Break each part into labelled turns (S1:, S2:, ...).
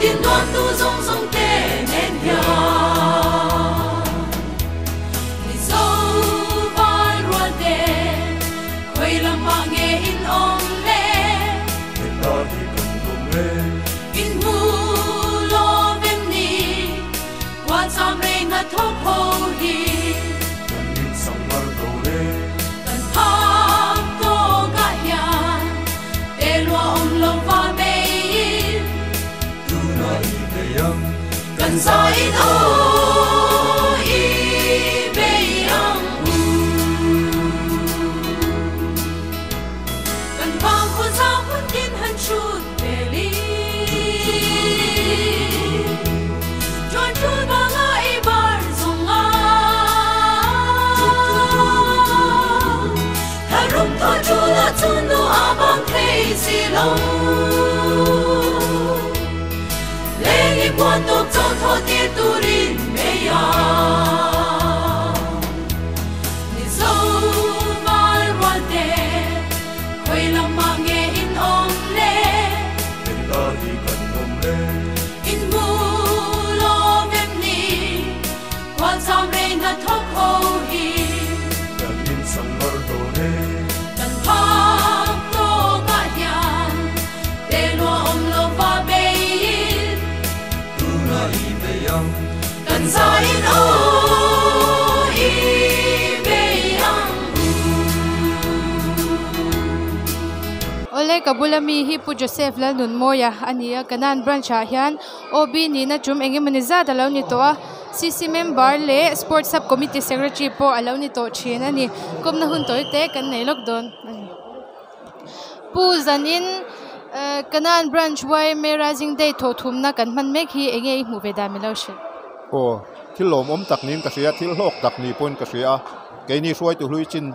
S1: Tiên đoan tu rong rong tê nên nhau đi sâu vai ruột đê quay làm mạng nghe in ôm lê người ta thì cần ôm lê in mu lo bên ni qua trăm rây na thóc hồ hi cần in sông mar cầu lê cần tháp tô cả nhà để lo ôm lâu và mê cần sai thôi bây ông cần vang khuôn sao khuôn tin hơn chút về ly tròn trôi bao ngày bar dùng á thà rung thọ chu là chun nu a bang thế si long quan tục cho thọ tiết tu rin mê ya đi sâu vai ruột đê quay làm mạng nghe in ôm lê bên ta thì cần ôm lê in mu lo bên ni quan sao rây na thóc hồ hi cần in sông mar tô lê cần tháp tô cả nhà để lo ôm lo và bê cần sai ôi về ông
S2: Ole kabulami hi pu Joseph la nun moya ania kanan branch a hian obi ni na chum enge maniza dalo ni to a CC member le sports sub committee secretary po alo ni to chin ani komna hun toy te kan nei lok don ani pu zanin kanan branch wai me rising day tho thum na kan man mek hi enge mu ve da mi lo shi
S3: o thil lom om tak nin ka sia thil lok tak ni pon ka sia ke ni suai tu hlui chin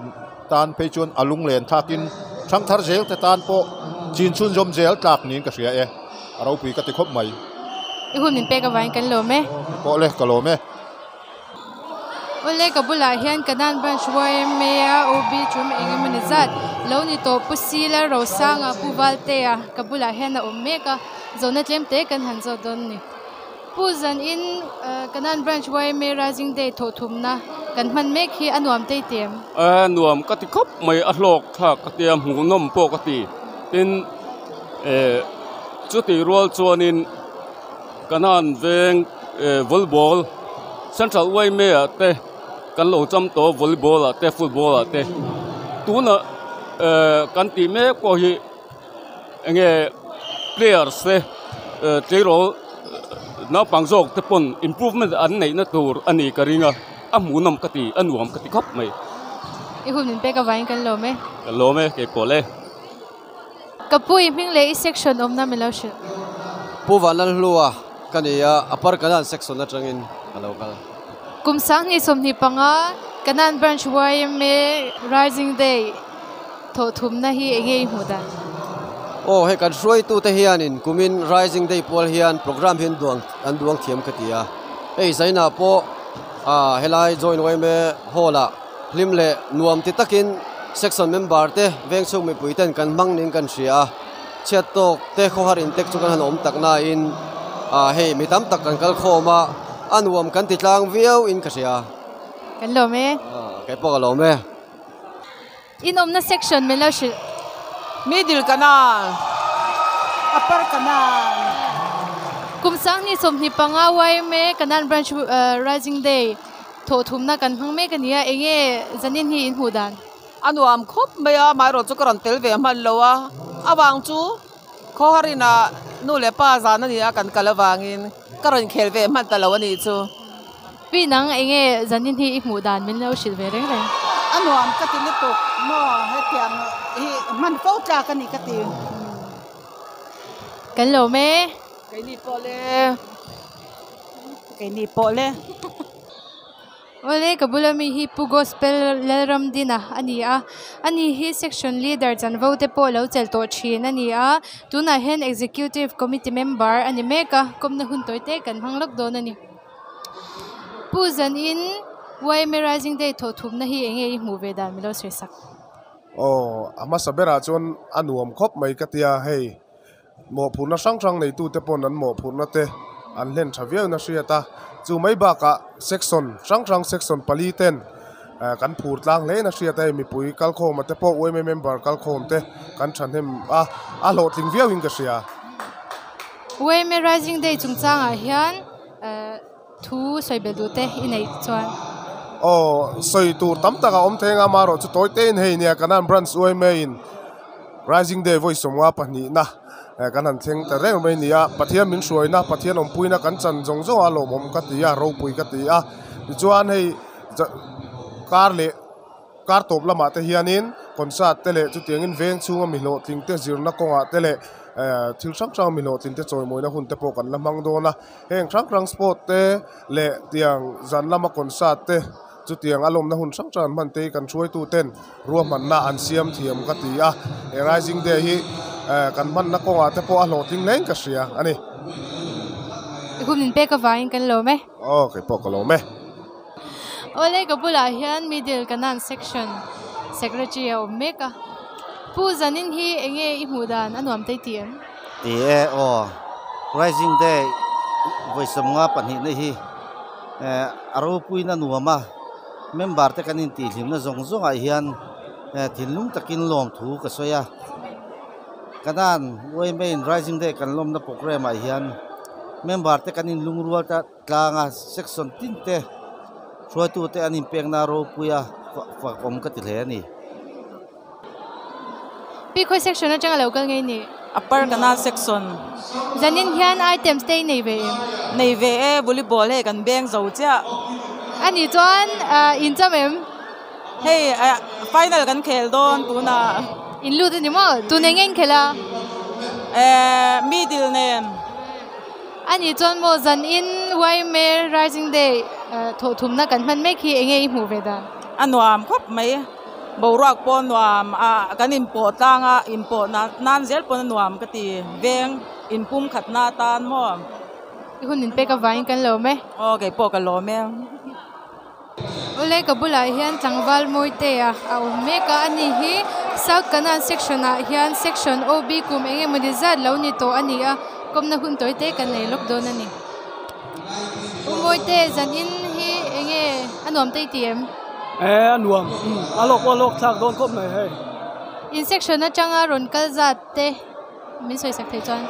S3: tan pe chon alung len thakin thang thar zel te tan po chin chun jom zel tak nin ka sia e aro pi ka ti khop mai
S2: i hun min pe ka wain kan lo me
S3: ko le ka lo me
S2: ole kabula hian kanan branch wai me a obi chum enge manizat lo ni to pusila ro sanga puwalte a kabula hian a om me ka zona tlem te kan han zo don ni Puzan in kanan branch wai me rising day tho thum na kan man mek hi anuam te tem
S4: nuam ka ti khop mai a hlok tha ka tiam hu nom po ka ti tin chu ti rol chuanin kanan veng volleyball central wai me te kan lo cham to volleyball te football te tuna kan ti me ko hi enge players te rol na pangzok te pon improvement an nei na tur ani karinga amunam kati anuam kati khop mai
S2: i hun min pe ka wain kan lo me
S4: ke pole
S2: kapui ming le section om na milash
S5: puwanan hlua kania apar kanan section na tangin local
S2: kumsang ni somni panga kanan branch wai me rising day tho thum na hi ege huda
S5: oh he kan roi tu te hianin kumin rising day pol hian program hin duang thiam katia ei zaina po helai join wai me hola film le nuam ti takin section member te vengchung mi puiten kan mangnin kan ria chat tok te kho harin tek chu kan han om takna in hei mi tam tak kan kal khoma anuam kan ti tlang viau in ka ria
S2: kan lo me
S5: ke po lo me
S2: in omna section melo shil
S6: middle canal upper canal
S2: kumsang ni som ni pangawai me kanan branch rising day tho thumna kan hang me kania enge zanin hi in hudan
S6: anuam khop maya mai ro chu karan tel ve man lowa awang chu kho harina nu le pa za na ni kan kalawangin karan khel ve man talawani chu
S2: pinang enge zanin hi i hudan min lo shil ve reng reng
S7: anuam katili tok mo hetiang hi man fo cha kan ni kati
S2: kan lo me
S6: cái
S7: ni pole
S2: ole kabulami hi pu gospel leram dina ani hi section leader chan vote po lo chel to thin ania tuna hen executive committee member ani meka komna hun toite kan hanglak don ani pu zan in wai me rising day tho thum na hi enge hi mu ve dan milo sesak
S8: ama sabera chon anuam khop mai katia hei mo phuna sang nei tu te pon an mo phuna te an len thaviau na hriata chu mai ba ka section sang section pali ten kan phur tlang le na hriata mi pui kal khom te po oi member kal khom te kan than hem a lo tling viau in ka hria
S2: wai me rising day chungchang a hian thu soibel du te inei chuan
S8: soi tur tam taka om thenga maro chu toy ten hei nia kanan branch oi me in rising day voice somwa pani na kan han theng ta reng mai nia pathian min suaina pathian om puina kan chan jong zo alo mom ka tia ro pui ka tia chuan hei kar top lama te hianin concert tele chu tiangin veng chunga mi lo tling te zirna konga tele thil sang mi lo tin te choi moina hun te po kan lamang dona heng sang sport te le tiang zan lama concert te chu tiang alom na hun sang man te kan chuai tu ten ruam man na an siam thiam ka tia rising day hi kan man na konga te po a lo ting leng ka sia ani
S2: humin pe ka vain kan lo me
S8: okay po ka lo me
S2: ole kabula hian middle kanan section secretary of meka pu zanin hi enge i hudan anuam te tiam
S9: ti rising day voice nga pani nei hi aro puina nuama member te kanin ti hlimna zong a hian thinlung takin lom thu ka soya kanan wei main rising day kan lom na program a hian member te kanin lungrual ta tlanga section tin te soi tu te anin peng na ro puya fa kom ka ti le ni
S2: pi khoi section na chang lo kal ngei ni
S6: upper canal section
S2: zanin hian items te nei ve
S6: volleyball he kan beng zo cha
S2: ani chuan in chamem
S6: hey final kan khel don tuna
S2: in lu ni mo tu nengen khela
S6: middle nen
S2: ani chuan mo zan in wai me rising day tho thumna kan man me khi enge i mu ve da
S6: anuam khop mai borak pon nuam kan import tanga import nan zel pon nuam ka ti veng in pum khatna tan mo
S2: hun in pe ka vain kan lo me
S6: okay po ka lo me
S2: ole kabula hian tlangwal moite a me ka ani hi south kanan section a hian section ob kum enge modizat lo ni to ani a komna hun toite kan nei lok don ani moite zan in hi enge anom te tiem
S10: anuam alok thak don khop nei he
S2: in section na changa ron kal zat te mi soi sak thei chuan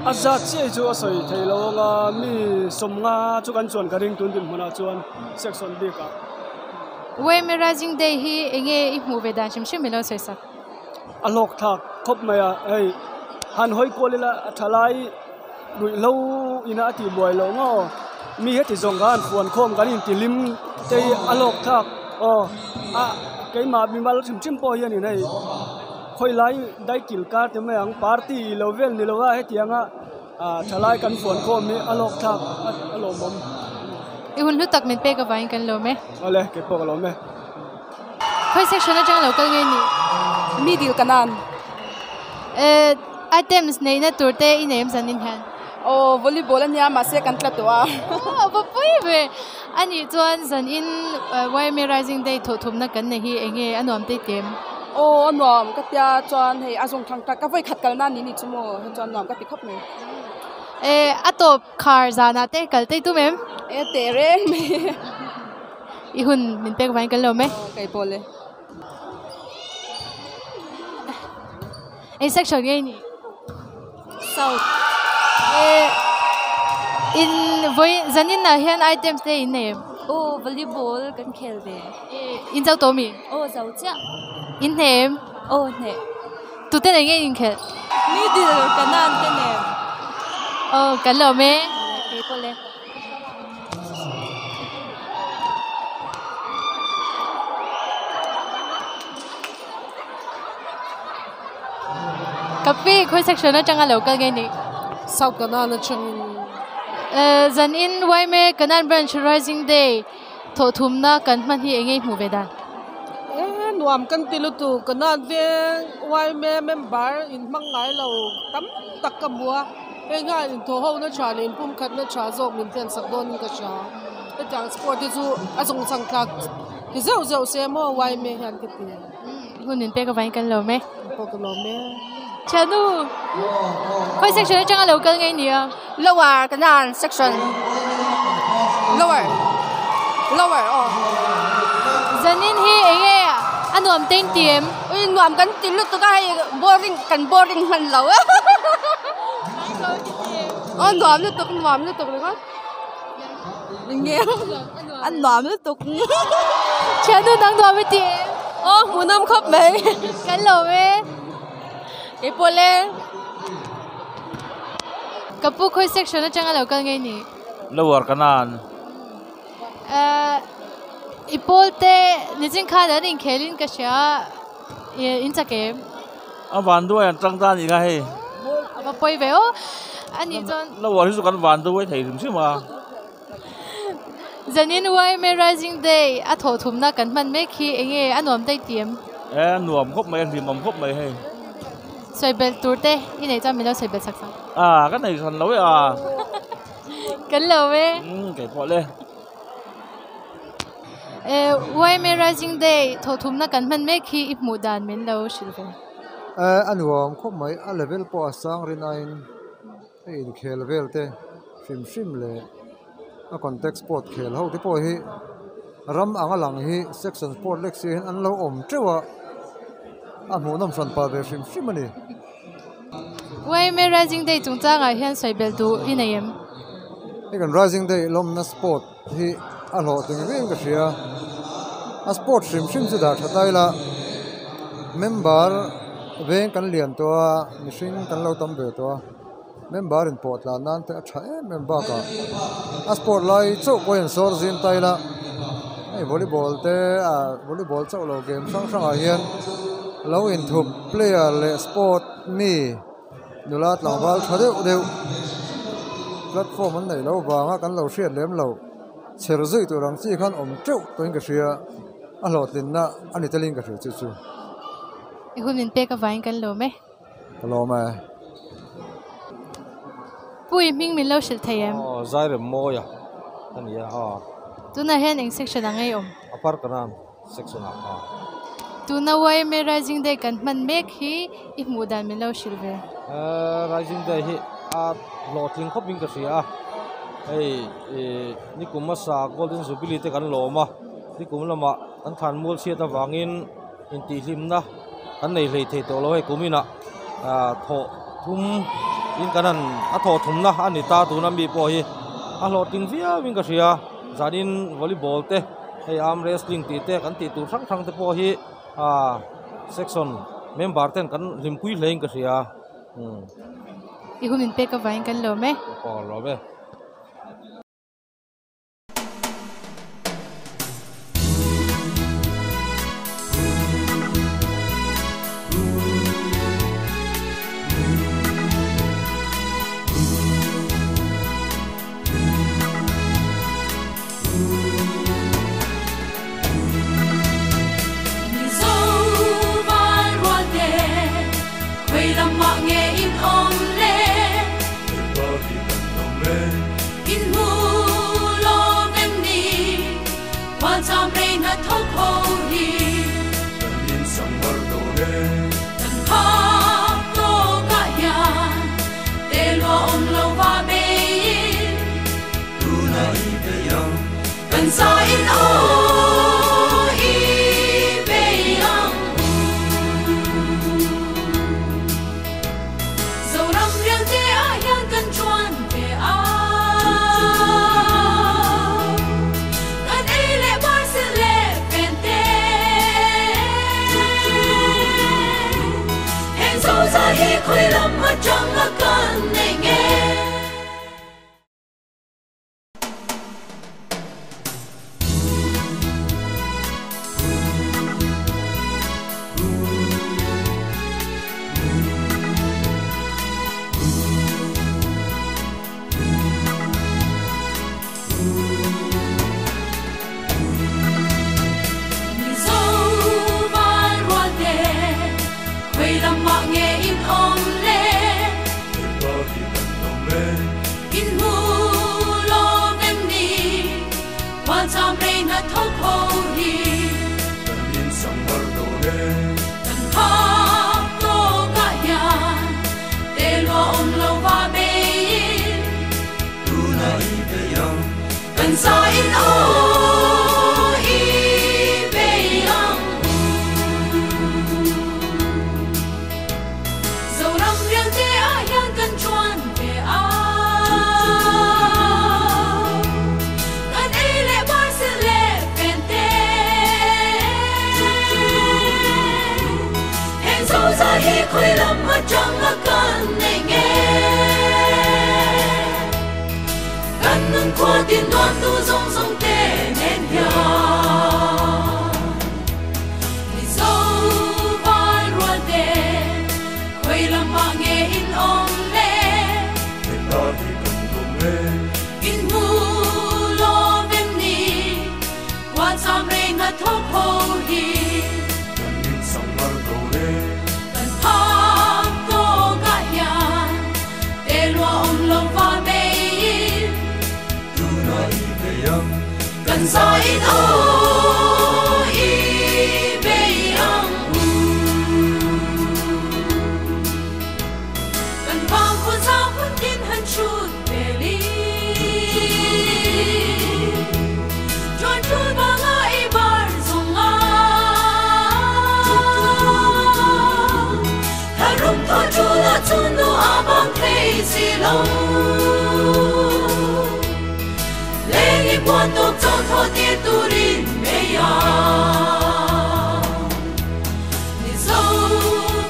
S10: azat che chu soi thei lo nga mi somnga chu kan chuan ka ring tun din huna chuan section b ka
S2: we me rising day hi enge i mu ve dan shim melo soi sak
S10: alok thak khop maya ei han hoi kolila thalai rui lo ina ti boy lo ngo mi he ti zongan fuan khom kan in ti lim te alok thak cái mà bị mal chim po hian ni nei khoi lai dai kil ka te me ang party lovel ni lowa he tianga thalai kan fuan khom mi alok thak alo mom
S2: i hun lu tak min pe ka vain kan lo me
S10: ale ke po lo me
S2: khoi section na chang lo kal nge ni
S6: middle kanan
S2: items nei na turte inem zanin han
S6: volleyball ania ma se kan tla to
S2: ba pui ve ani chuan zan in wai me rising day tho thum na kan ne hi enge anom te tem
S6: anuam ka tia chuan hei azong thang ta ka voi khat kal na ni chumo chuan nom ka ti khop me
S2: atop khar zana te kal te tu mem
S6: te reng me
S2: i hun min pe ka vain kan lo me
S6: kai pole
S2: Anh section ngay nhỉ?
S11: South.
S2: In với dân in là hiện items đây in name.
S11: Volleyball kan khel ve.
S2: In zau to mi.
S11: Zau cha.
S2: In name.
S11: Ne.
S2: Tu tên anh in khel.
S11: Ni di kanan te ne.
S2: Kan lo me.
S11: Ke pole.
S2: Kapi khoi section na changa local ngay ni.
S6: South Kanan chang
S2: Dân in way me Kanan branch Rising Day thổ thum na kan man hi engei mu vedan.
S6: Nuam kan tilutu Kanan ve wai me member in mangai lo tam tak ka bua. Nga in tho ho na cha in pum khat na cha zok min ten sak don ka cha. Tang sport chu azong sang klak. Ki zau se mo wai me han ka ti.
S2: Hunin pe ka vai kan lo me.
S6: Ko ka lo me.
S2: Chanu. Khoi section na changa local ngay ni a.
S11: Lower Kanan section. Lower.
S2: Dân in hi engei anuam ten tiem.
S11: Nuam kan tilutu ka boring man lo. Nuam lu tuk rồi. Nghe. Nuam lu tuk.
S2: Chanu nang nuam me tiem.
S11: Munam khop me.
S2: Kan lo me.
S11: Ke pole.
S2: Kapu khoi section na changa local ngay ni.
S9: Lower Kanan.
S2: Ipolte nijing kha da ring khelin ka sha in cha game.
S9: Van đuôi anh trăng tan gì ngay.
S2: Aba poi veo ani jon.
S9: Lower hi su kan van đuôi thei rim sim ma.
S2: Zanin wai me Rising Day a tho thum na kan man me khi enge anom tai tiem.
S9: Nuam khop mai rim khop mai hay.
S2: Soi bel turte inei cha mi lo soi bel saksa.
S9: Cái này thành lỗi à.
S2: Kan lo we.
S9: Cái bỏ lên.
S2: Wai me Rising Day tho thum na kan man me khi ip mu dan men lo shilve.
S12: Anuam khop mai a level po asang rinain in khel vel te sim le a contact sport khel ho te po hi ram anga lang hi section sport lection an lo om trewa a mu nam san pa ve sim ani.
S2: Wai me Rising Day chung cha nga hian soi bel tu inayem.
S12: Ikan Rising Day lom na sport hi a lo ting ve ka sia a sport sim chu da thatai la member ve kan lian to machine kan lo tam ve to member in pot la nan te tha member ka a sport lai chu ko en sor zin tai la ai volleyball chu lo game sang a hian lo in thup player le sport mi nulat lawal thadeu platform an nei lo wanga kan lo hriat lem lo cher zui tu rang chi khan om treu toin ka hria a hlotlin na ani telin ka hria chu
S2: Hunin pe ka vain kan lo me.
S12: lo ma
S2: Pui ming min lo shil thayem.
S5: Zaire moya ani
S2: Tu na hian eng section angai om.
S5: Upper Kanan section
S2: Tu na wai me Rising Day kan man me khi ip mu dan min lo shilve.
S5: Rising Day hi a lotling khoping ka hria ni kumasa golden jubilee te kan lo ma ni kumlama an than mul sia ta wangin in ti hlim na an nei hlei thei to lo he kumina tho thum in kanan a tho thum na ani ta tu na mi po hi a loting via wing ka hria zanin volleyball te arm wrestling ti te kan ti tu thang te po hi section member ten kan limpui hlein ka hria
S2: Hunin pe ka vain kan lo me.
S5: Lo me.
S1: Nghe in ôm lên. hi khoi lam ma chang a kan nei nge sa in o i be yang zo ram riang te a yang kan chuan te a kan e le bar se le pen te hen zo za hi khoi lam ma chang a kan nei nge nâng qua tiên đoan tu rong rong tê nên nhà đi dâu vai ruột đê quay làm bà nghe in ôm lê người ta thì cần cùng lê in mu lo bên ni qua trăm rê ngắt thóc hồ hi cần in sông mar đồ lê cần tháp tô cả nhà để lo ông lâu và bê cần sa in o i be yang cần vang con sao con tin hơn chút về li chọn chút ba ngày bar zong a thà rung thọ chu la chun nu a bang thấy si long quan tục trong thọ tiết tu rin mê ya đi dâu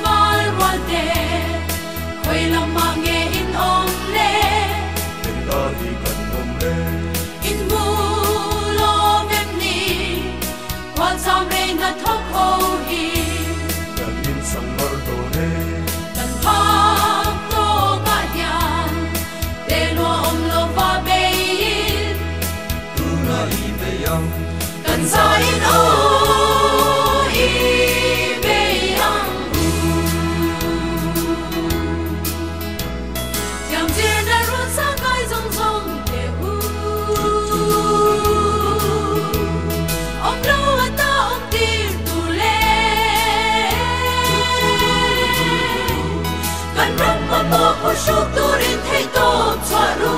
S1: vai ruột đê quay làm mà nghe in ôm lê bên ta thì cần ôm lê in mu lo bên ni quan sam rê ngắt thóc hồ hi cần in sông mơ đồ lê cần tháp tô cả nhà để lo ông lo và bê cần sa in o i be yang tiang jian na ruột sa kai zong zong te hu om lo a ta om tir tu le cần ram ma mo ko shuk tu rin thei to chwa ru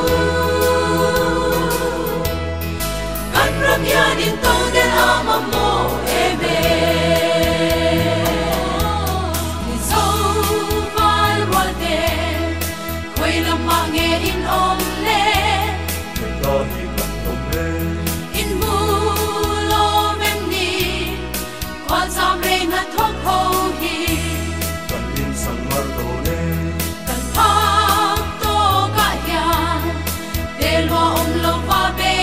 S1: ram ya din tong den ama mo ebe ni zo vai ruột đê quay làm mà nghe in ôm lê người ta thì cần ôm lê in mu lo bên ni quan sam rê ngắt thóc hồ hi cần in sang mar đồ lê cần tháp tô cả nhà để lo ông lâu và bê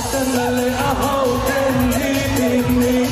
S13: Hãy subscribe cho kênh Ghiền Mì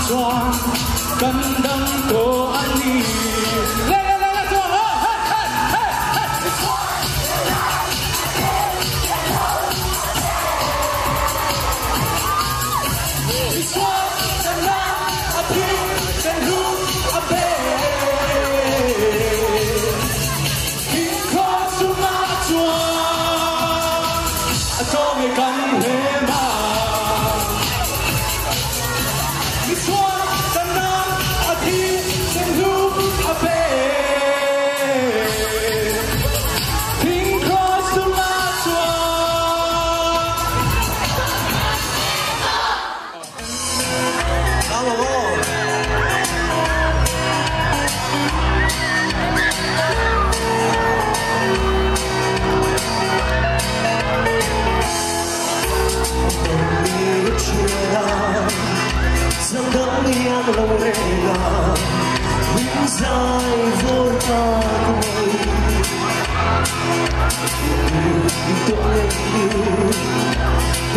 S13: Gõ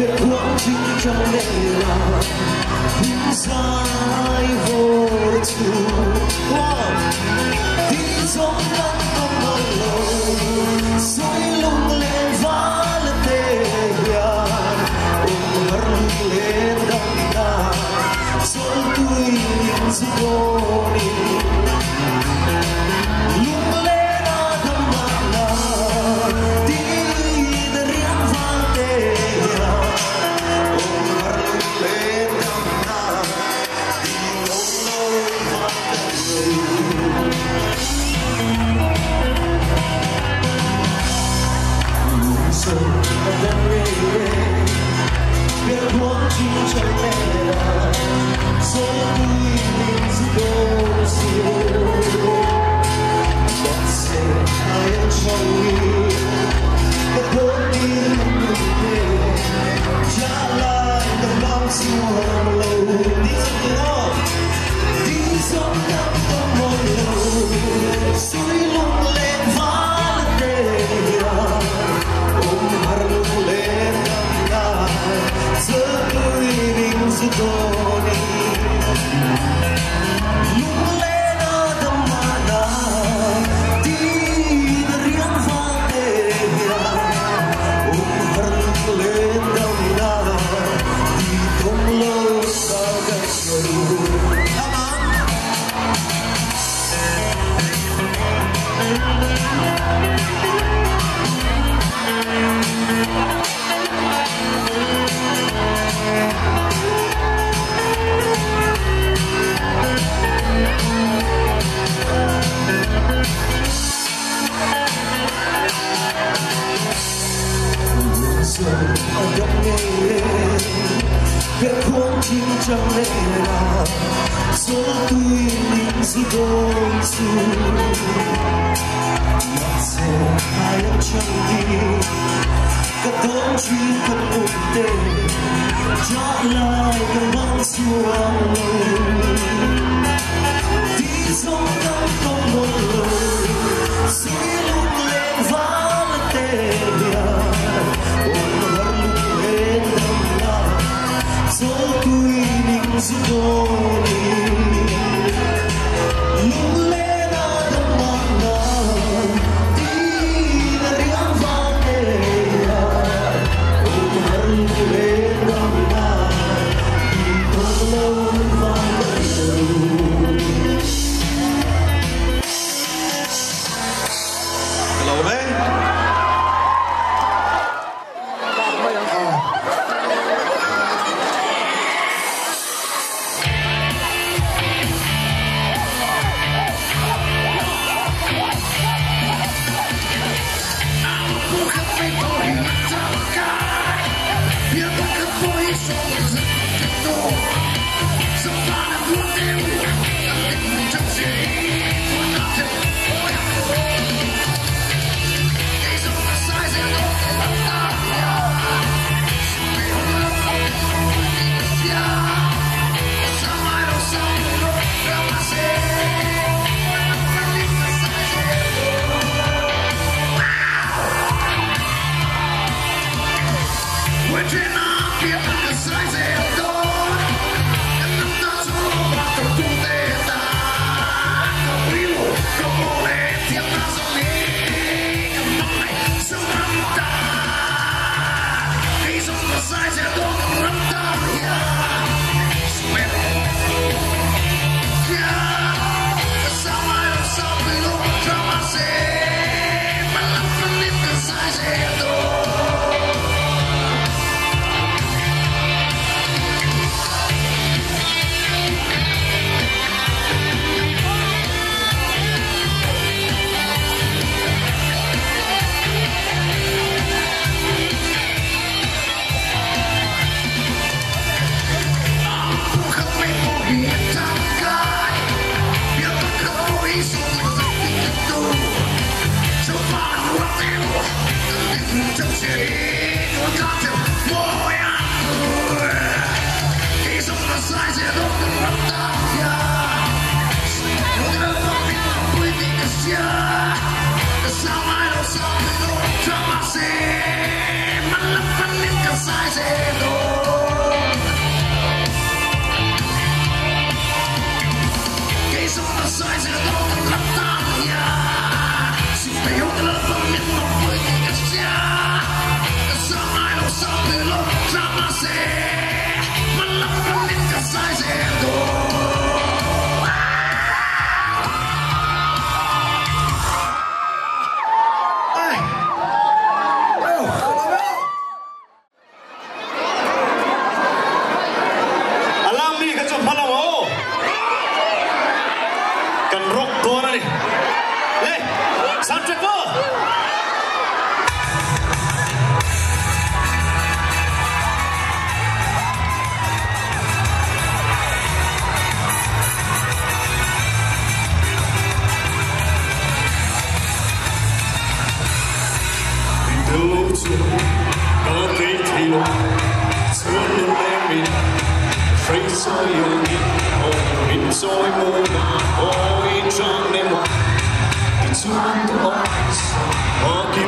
S13: để không bỏ lỡ Hãy subscribe cho kênh Ghiền Mì Gõ để không bỏ lỡ những video hấp dẫn.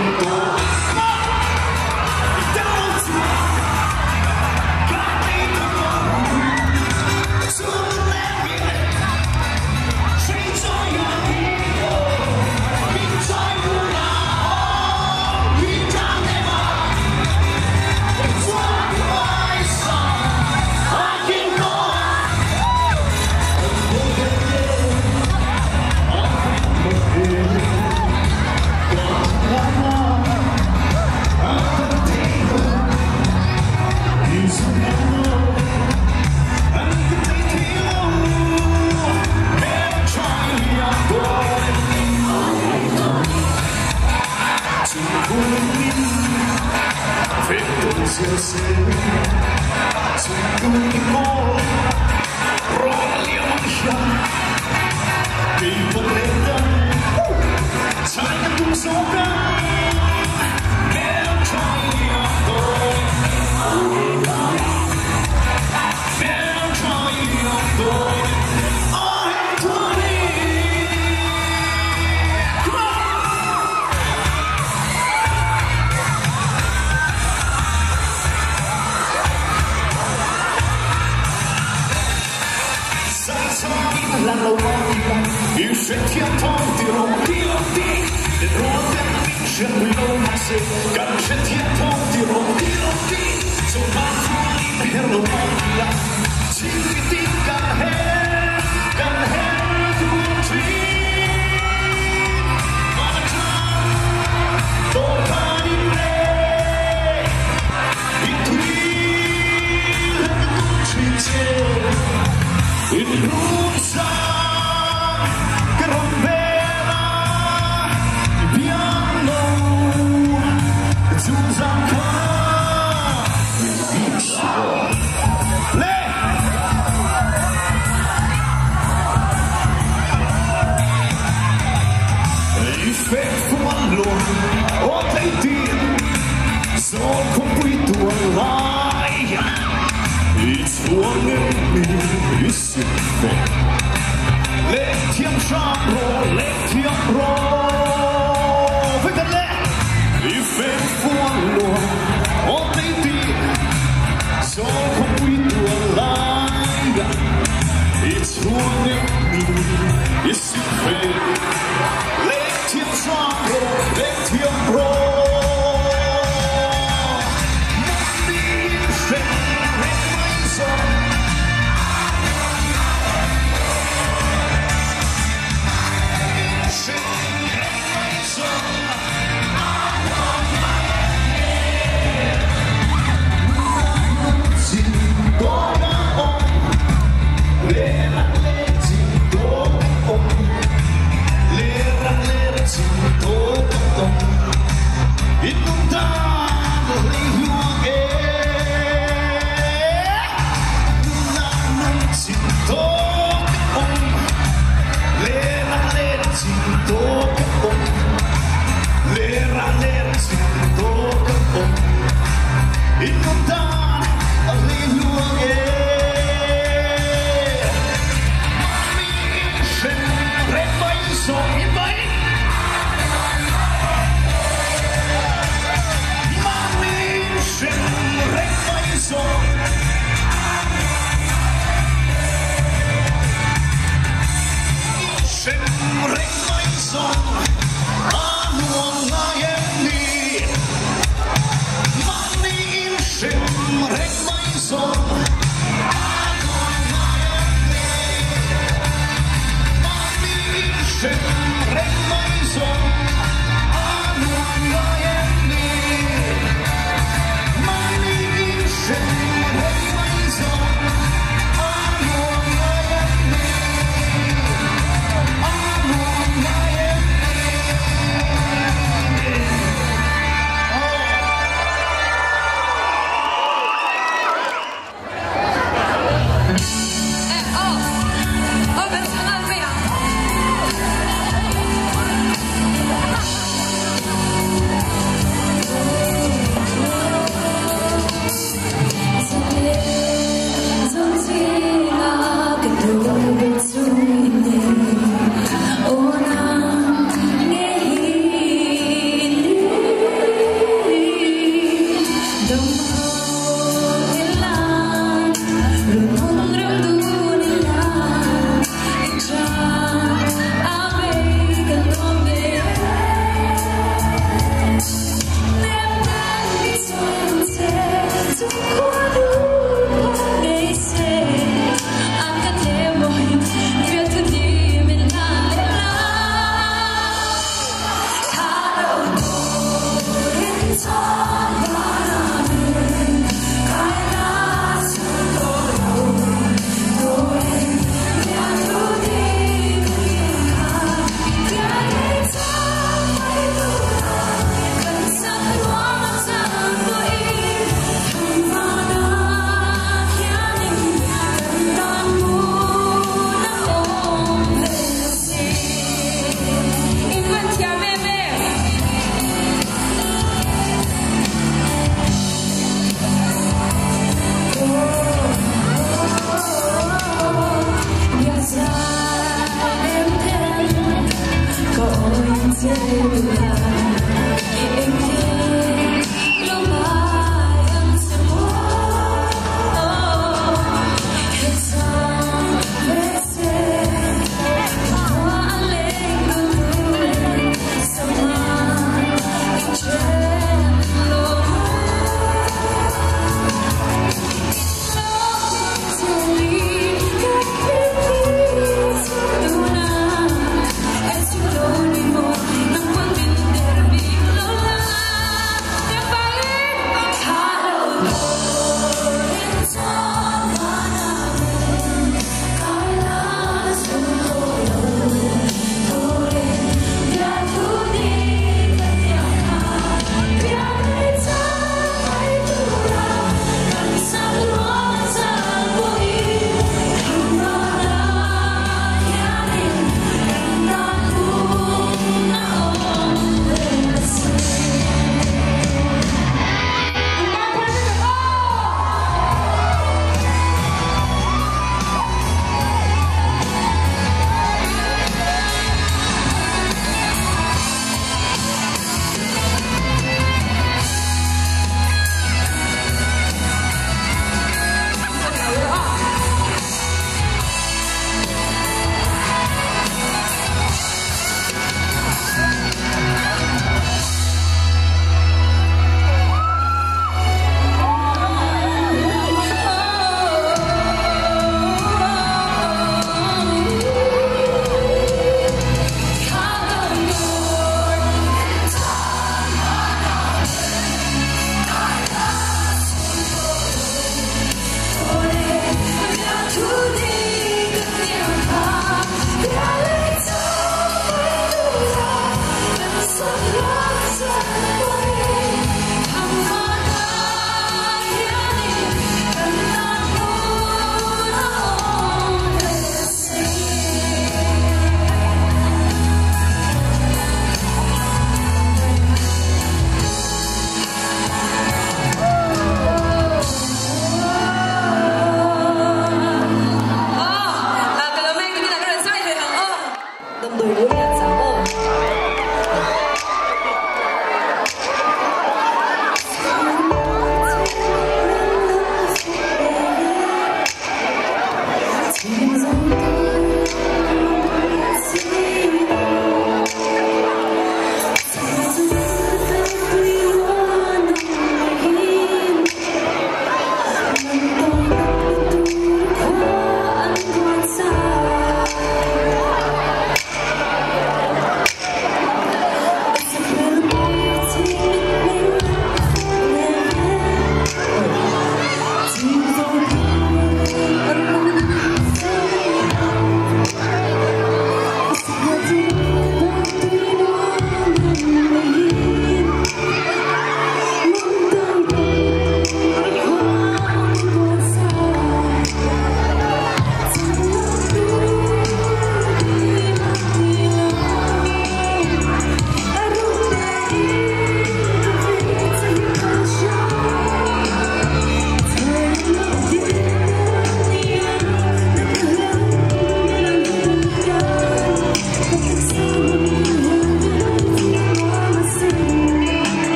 S13: tuổi lứa nhà giáo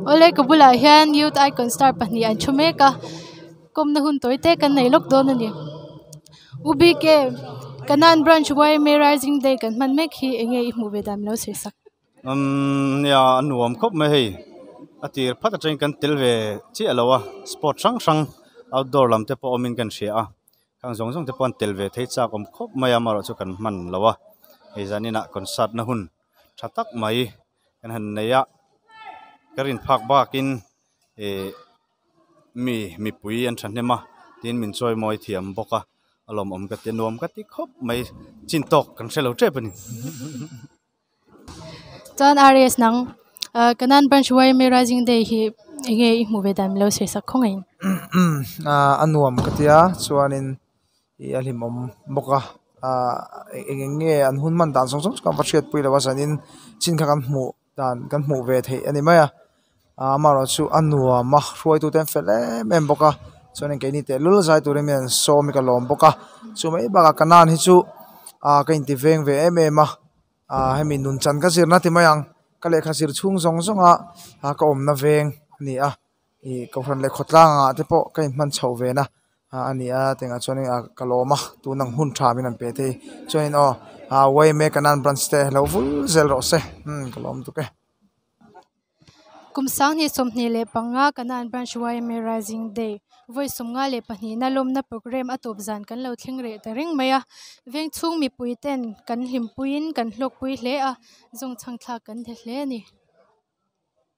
S2: Olay kabula hian youth icon star pahni an chumeka komna hun toite kan nei lok don ani ubi ke kanan branch YMA Rising Day kan man mek hi enge I mu vedam lo se sak
S14: ya anuam khop me hei atir phat ateng kan tilve chi alowa sport sang outdoor lam te po omin kan sia a kang zong te pon tilve thei cha kom khop maya maro chu kan man lawa hei zanina concert na hun thatak mai kan han neya karin phak bakin mi pui an thanema tin min choi moi thiam boka alom om ka tenom ka ti khop mai chin tok kan selo tre pani
S2: John RS nang kanan branch YMA Rising Day hi enge I mu vedam lo se sak khongai
S15: anuam katia chuanin I alim om boka enge an hun man dan song kan pachiat pui lawa sanin chin kha kan mu dan kan mu ve thei ani maya amaro chu anuam ma roi tu ten fele mem boka chuanin ke ni te lul zai tu remian so mi ka lom boka chu mai ba kanan hi chu ka in ti veng ve ma hemi nun chan ka sir na ti mayang ka le kha sir chung zong zonga ka om na veng ni I ko ran le khotlanga te po ka in man chho ve na ani tenga chuanin kaloma tu nang hun tha min an pe te chuanin way me kanan branch te lo vul zel ro se kalom tu ke
S2: kumsang ni somni le panga kanan branch YMA Rising Day voice somnga le pani na lom na program atop zan kan lo thlengre ta ring maya veng chung mi puiten kan him puin kan hlok pui hle a zong changthla kan the hle ni